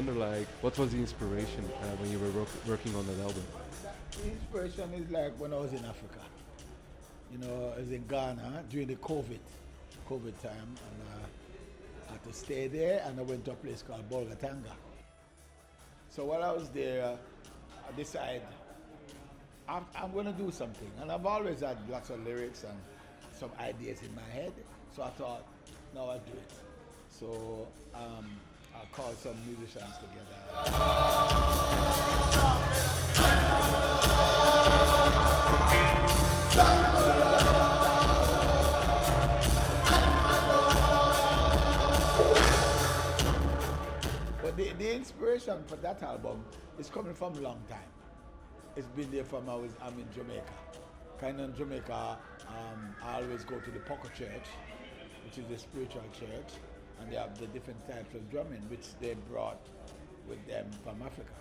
wonder, like, what was the inspiration when you were working on that album? The inspiration is like when I was in Africa. You know, I was in Ghana during the COVID time, and I had to stay there, and I went to a place called Bolgatanga. So while I was there, I decided I'm going to do something. And I've always had lots of lyrics and some ideas in my head. So I thought, now I'll do it. So I called some musicians together. But the inspiration for that album is coming from a long time. It's been there from I'm in Jamaica. Kind of in Jamaica, I always go to the Poco Church, which is a spiritual church, and they have the different types of drumming which they brought with them from Africa.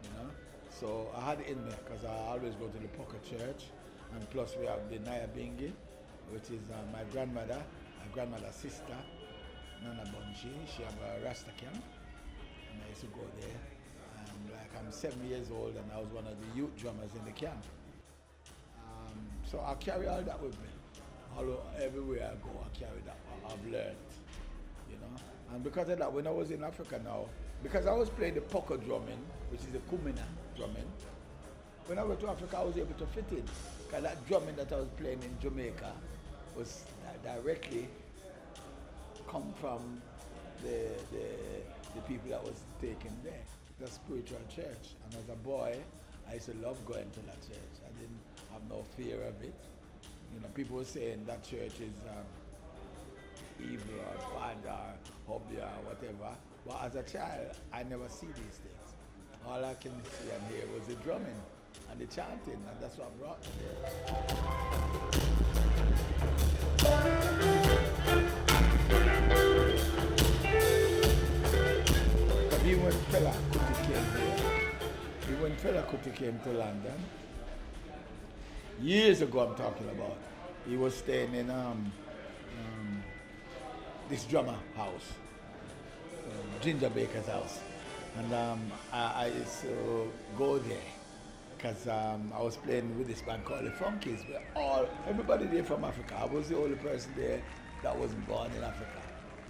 You know, so I had it in there because I always go to the Poco Church, and plus we have the Iyabinghi, which is my grandmother's sister, Nana Bonji. She have a Rasta camp, and I used to go there. And like I'm 7 years old, and I was one of the youth drummers in the camp. So I carry all that with me. Everywhere I go, I carry that. I've learned, you know. And because of that, when I was in Africa now, because I was playing the poco drumming, which is the kumina drumming, when I went to Africa, I was able to fit in. Because that drumming that I was playing in Jamaica was directly come from the people that was taken there. It's a spiritual church. And as a boy, I used to love going to that church. I didn't have no fear of it. You know, people were saying that church is evil or bad or hobby or whatever. But as a child, I never see these things. All I can see and hear was the drumming and the chanting, and that's what brought me there. Even when Fela Kuti came here, even when Fela Kuti came to London, years ago I'm talking about, he was staying in this drummer house, Ginger Baker's house. And I used to go there because I was playing with this band called the Funkies. Everybody there from Africa. I was the only person there that wasn't born in Africa.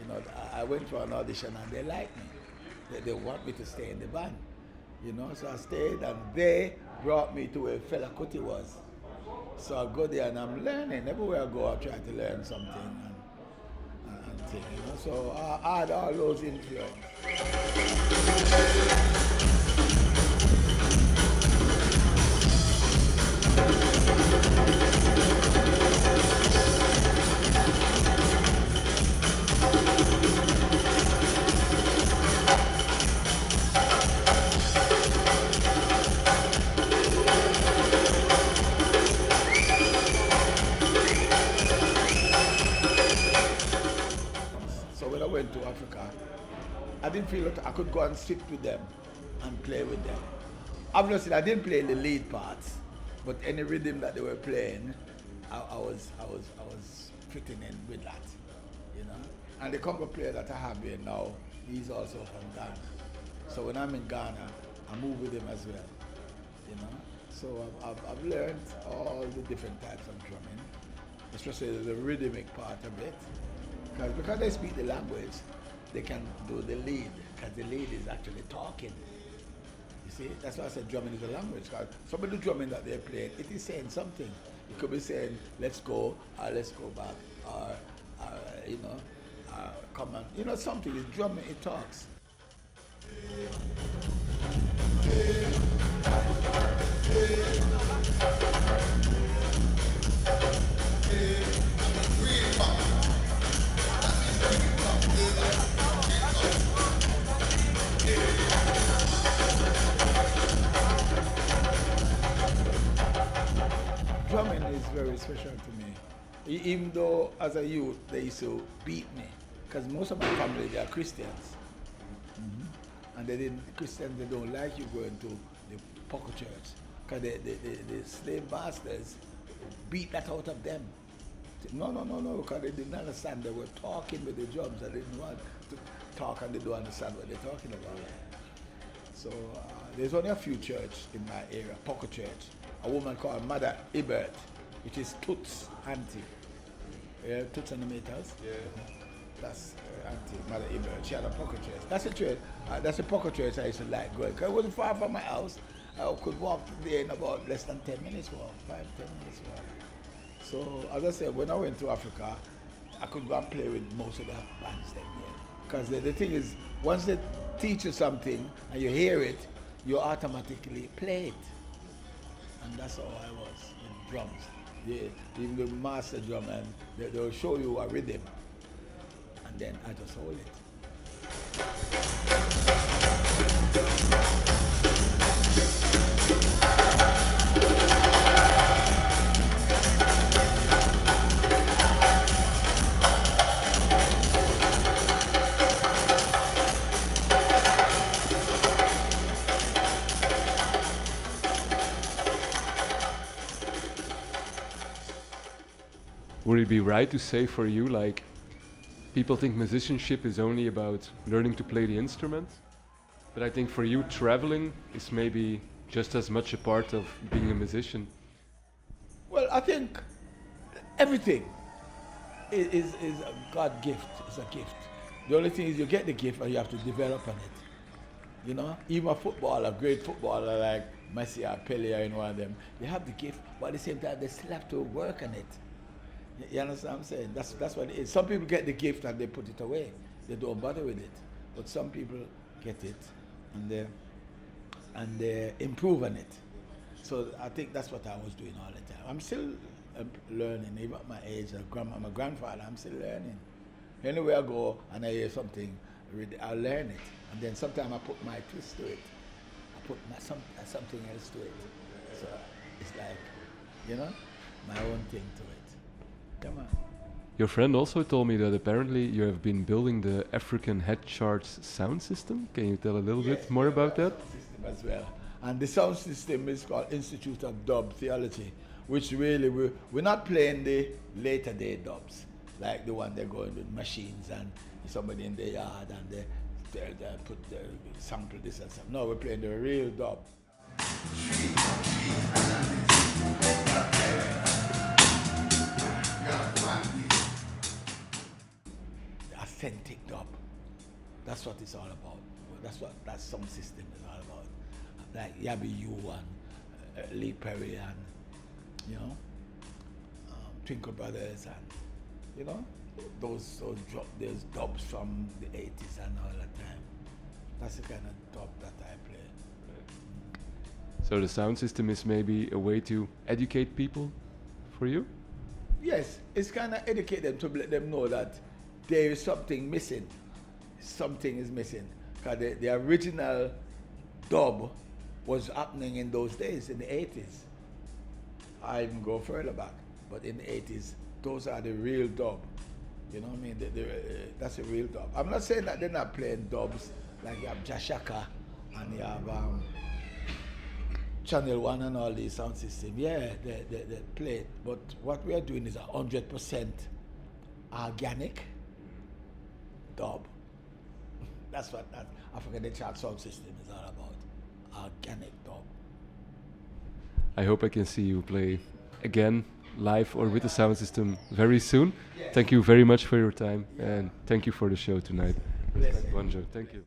You know, I went for an audition and they liked me. They want me to stay in the band. You know, so I stayed, and they brought me to where Fela Kuti was. So I go there and I'm learning. Everywhere I go, I try to learn something and thing, you know. So I had all those influences. To Africa, I didn't feel like I could go and sit with them and play with them. Obviously, I didn't play the lead parts, but any rhythm that they were playing, I was fitting in with that, you know. And the conga player that I have here now, he's also from Ghana. So when I'm in Ghana, I move with him as well, you know. So I've learned all the different types of drumming, especially the rhythmic part of it. Because they speak the language, they can do the lead, because the lead is actually talking. You see, that's why I said drumming is a language. Because some of the drumming that they're playing, it is saying something. It could be saying, let's go, or let's go back, or you know, come on. You know, something is drumming, it talks. Drumming is very special to me. Even though as a youth they used to beat me, because most of my family, they are Christians. Mm-hmm. And Christians, they don't like you going to the Poco Church, because the slave masters beat that out of them. No, because they didn't understand. They were talking with the drums. They didn't want to talk and they don't understand what they're talking about. So there's only a few churches in my area, Poco Church. A woman called Mother Ibert, which is Toots auntie. Yeah, Toots and the Meters. Yeah. That's auntie, Mother Ibert. She had a Poco Church. That's a church. That's a Poco Church I used to like going. Cause it wasn't far from my house. I could walk there in about less than 10 minutes walk, 5-10 minutes walk. So as I said, when I went to Africa, I could go and play with most of the bands there. Because the thing is, once they teach you something and you hear it, you automatically play it. And that's how I was with drums. Even the master drum, and they'll show you a rhythm. And then I just hold it. Would it be right to say for you, like, people think musicianship is only about learning to play the instrument? But I think for you, traveling is maybe just as much a part of being a musician. Well, I think everything is a God gift. It's a gift. The only thing is you get the gift and you have to develop on it. You know, even a footballer, a great footballer like Messi or Pele or any one of them, they have the gift, but at the same time they still have to work on it. You understand what I'm saying? That's what it is. Some people get the gift and they put it away. They don't bother with it. But some people get it and they improve on it. So I think that's what I was doing all the time. I'm still learning, even at my age. I'm a grandfather, I'm still learning. Anywhere I go and I hear something, I learn it. And then sometimes I put my twist to it. I put something else to it. So it's like, you know, my own thing to it. Come on. Your friend also told me that apparently you have been building the African Head Charts sound system. Can you tell a little bit more about that? System as well. And the sound system is called Institute of Dub Theology, which really we're not playing the later day dubs, like the one they're going with machines and somebody in the yard and they put the sample this and stuff. No, we're playing the real dub. Authentic dub. That's what it's all about. That's what that sound system is all about. Like Yabi U and Lee Perry and, you know, Twinkle Brothers and, you know, those dubs from the 80s and all that time. That's the kind of dub that I play. So the sound system is maybe a way to educate people for you? Yes, it's kind of educate them to let them know that there is something missing. Something is missing. Because the original dub was happening in those days, in the 80s. I even go further back, but in the 80s, those are the real dub. You know what I mean? That's a real dub. I'm not saying that they're not playing dubs, like you have Jashaka and you have Channel 1 and all these sound systems. Yeah, they play it, but what we are doing is 100% organic dub. That's what that African Head Chart sound system is all about. Organic dub. I hope I can see you play again, live or with the sound system very soon. Yes. Thank you very much for your time and thank you for the show tonight. Bless Bonjo, thank you.